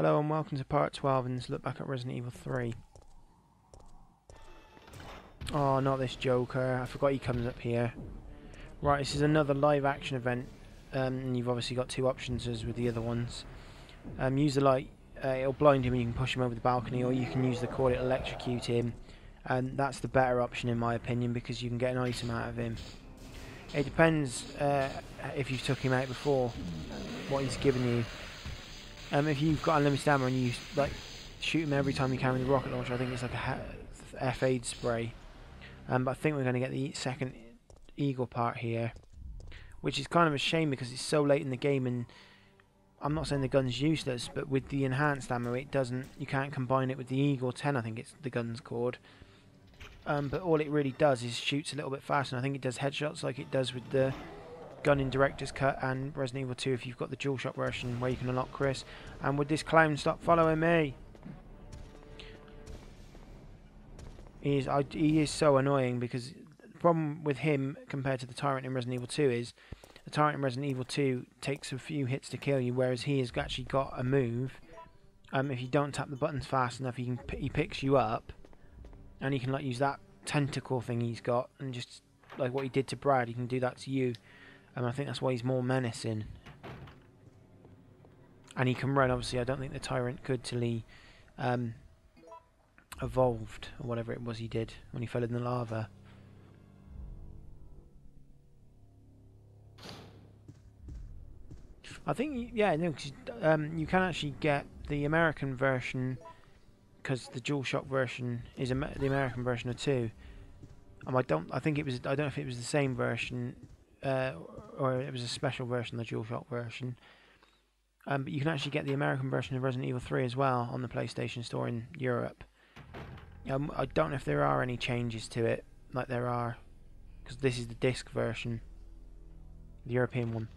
Hello and welcome to part 12 in this look back at Resident Evil 3. Oh, not this Joker. I forgot he comes up here. Right, this is another live action event. And you've obviously got two options as with the other ones. Use the light, it'll blind him and you can push him over the balcony, or you can use the cord, it'll electrocute him. And that's the better option in my opinion, because you can get an item out of him. It depends if you've took him out before, what he's given you. If you've got unlimited ammo and you like shoot him every time you can with the rocket launcher, I think it's like a F-aid spray. But I think we're going to get the second Eagle part here, which is kind of a shame because it's so late in the game, and I'm not saying the gun's useless, but with the enhanced ammo, it doesn't. You can't combine it with the Eagle 10. I think it's the gun's called. But all it really does is shoots a little bit faster, and I think it does headshots like it does with the gun in Director's Cut and Resident Evil 2 if you've got the DualShock version where you can unlock Chris. And would this clown stop following me? He is so annoying, because the problem with him compared to the Tyrant in Resident Evil 2 is the Tyrant in Resident Evil 2 takes a few hits to kill you, whereas he has actually got a move. If you don't tap the buttons fast enough, he picks you up, and he can like use that tentacle thing he's got, and just like what he did to Brad, he can do that to you. I think that's why he's more menacing. And he can run, obviously. I don't think the Tyrant could till he evolved, or whatever it was he did when he fell in the lava. I think, yeah, no, 'cause, you can actually get the American version, because the DualShock version is the American version of 2. I don't know if it was the same version, or it was a special version, the DualShock version. But you can actually get the American version of Resident Evil 3 as well on the PlayStation Store in Europe. I don't know if there are any changes to it, like there are, because this is the disc version, the European one.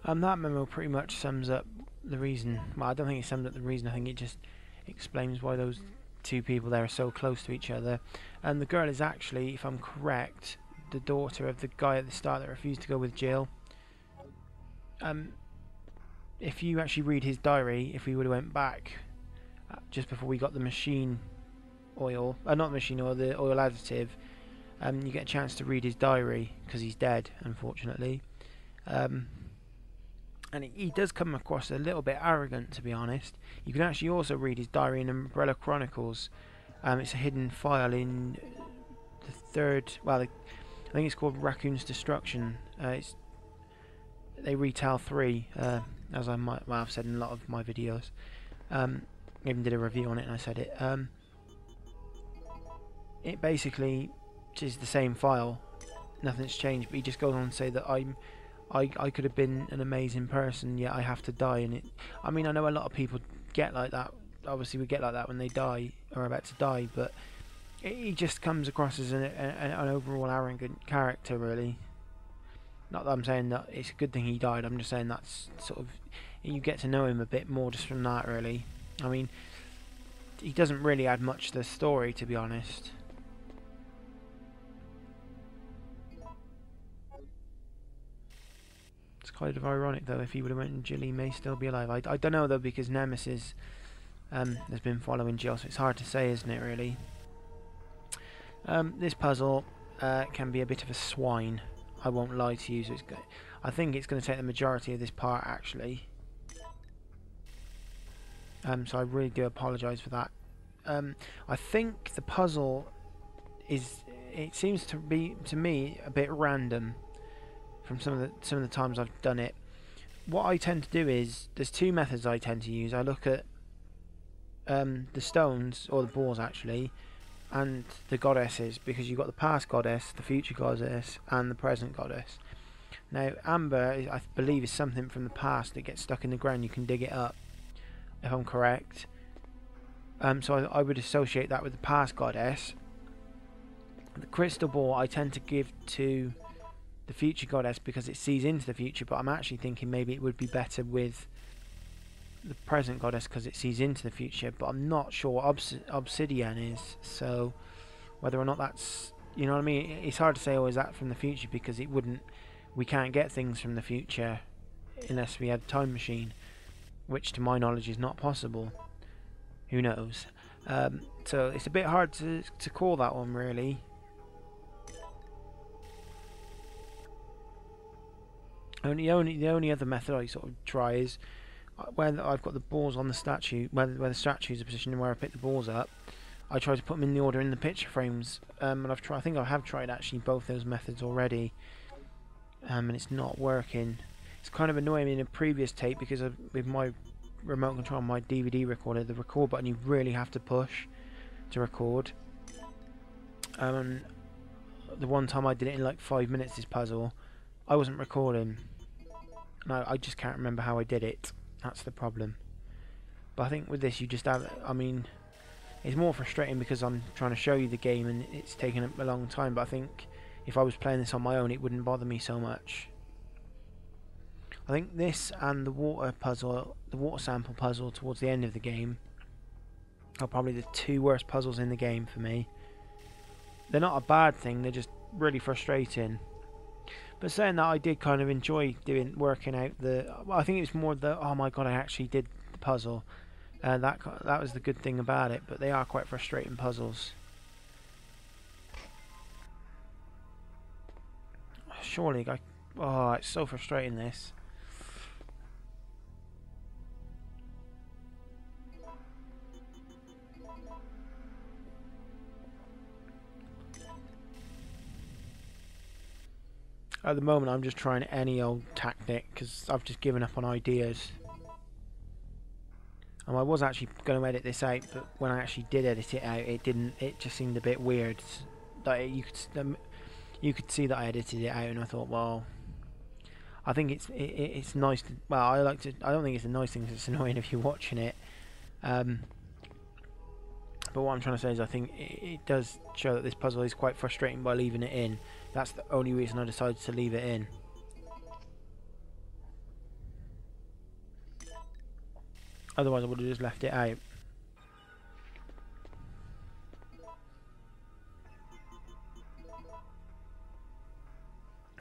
That memo pretty much sums up the reason. Well, I don't think it sums up the reason. I think it just explains why those two people there are so close to each other. And the girl is actually, if I'm correct, the daughter of the guy at the start that refused to go with Jill. If you actually read his diary, if we would have went back just before we got the machine oil, not machine oil, the oil additive, you get a chance to read his diary, because he's dead, unfortunately. And he does come across a little bit arrogant, to be honest. You can actually also read his diary in Umbrella Chronicles. It's a hidden file in the third, well, I think it's called Raccoon's Destruction. They retell 3, as I might have said in a lot of my videos. I even did a review on it and I said it. It basically is the same file. Nothing's changed, but he just goes on to say that I could have been an amazing person, yet I have to die. And I mean, I know a lot of people get like that. Obviously, we get like that when they die or are about to die. But he just comes across as an overall arrogant character, really. Not that I'm saying that it's a good thing he died. I'm just saying that's sort of, you get to know him a bit more just from that, really. I mean, he doesn't really add much to the story, to be honest. It's kind of ironic though, if he would have went and Jill, he may still be alive. I don't know though, because Nemesis has been following Jill, so it's hard to say, isn't it, really? This puzzle can be a bit of a swine, I won't lie to you. So I think it's going to take the majority of this part, actually. So I really do apologise for that. I think the puzzle is, it seems to be, to me, a bit random from some of the times I've done it. What I tend to do is, there's two methods I tend to use. I look at the stones, or the balls actually, and the goddesses, because you've got the past goddess, the future goddess, and the present goddess. Now, amber, I believe, is something from the past that gets stuck in the ground. You can dig it up, if I'm correct. So I would associate that with the past goddess. The crystal ball I tend to give to the future goddess because it sees into the future, but I'm actually thinking maybe it would be better with the present goddess because it sees into the future, but I'm not sure what obsidian is, so whether or not that's, you know what I mean, it's hard to say, oh, is that from the future, because it wouldn't, we can't get things from the future unless we had a time machine, which to my knowledge is not possible. Who knows? So it's a bit hard to call that one, really. The only other method I sort of try is where I've got the balls on the statue, where the statues are positioned and where I pick the balls up. I try to put them in the order in the picture frames, and I think I have tried actually both those methods already, and it's not working. It's kind of annoying in a previous tape because with my remote control on my DVD recorder, the record button you really have to push to record. The one time I did it in like 5 minutes, this puzzle, I wasn't recording. No, I just can't remember how I did it. That's the problem. But I think with this you just have, I mean, it's more frustrating because I'm trying to show you the game and it's taken a long time, but I think if I was playing this on my own it wouldn't bother me so much. I think this and the water puzzle, the water sample puzzle towards the end of the game, are probably the two worst puzzles in the game for me. They're not a bad thing, they're just really frustrating. But saying that, I did kind of enjoy working out the, well, I think it's more the, oh my god, I actually did the puzzle. That was the good thing about it, but they are quite frustrating puzzles. Surely, oh, it's so frustrating, this. At the moment I'm just trying any old tactic because I've just given up on ideas. I was actually going to edit this out, but when I actually did edit it out, it didn't. It just seemed a bit weird. That you could see that I edited it out, and I thought, well, I think it's nice. Well, I don't think it's a nice thing. 'Cause it's annoying if you're watching it. But what I'm trying to say is, I think it does show that this puzzle is quite frustrating by leaving it in. That's the only reason I decided to leave it in. Otherwise I would have just left it out.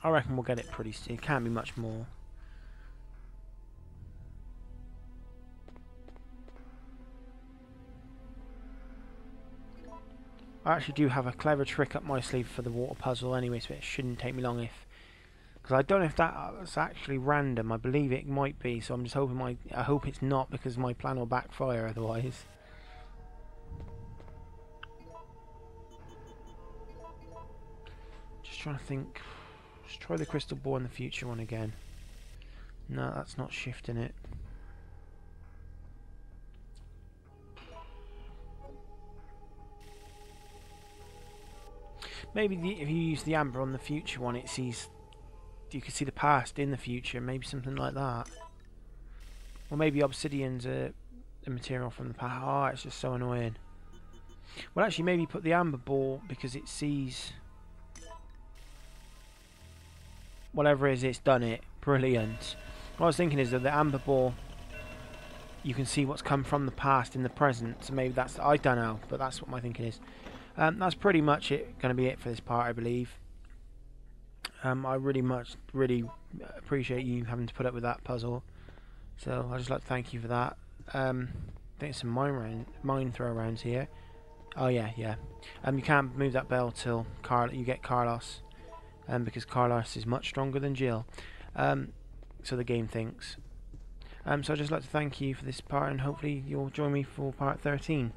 I reckon we'll get it pretty soon. It can't be much more. I actually do have a clever trick up my sleeve for the water puzzle anyway, so it shouldn't take me long if... Because I don't know if that's actually random. I believe it might be, so I'm just hoping I hope it's not, because my plan will backfire otherwise. Just trying to think. Let's try the crystal ball in the future one again. No, that's not shifting it. Maybe if you use the amber on the future one, it sees, you can see the past in the future. Maybe something like that. Or maybe obsidian's a material from the past. Oh, it's just so annoying. Well, actually, maybe put the amber ball because it sees whatever it is. It's done it. Brilliant. What I was thinking is that the amber ball, you can see what's come from the past in the present. So maybe that's, I don't know, but that's what my thinking is. That's pretty much it. Going to be it for this part, I believe. I really appreciate you having to put up with that puzzle. So I'd just like to thank you for that. I think there's some mine throw rounds here. Oh yeah. You can't move that bell till you get Carlos, because Carlos is much stronger than Jill. So the game thinks. So I'd just like to thank you for this part, and hopefully you'll join me for part 13.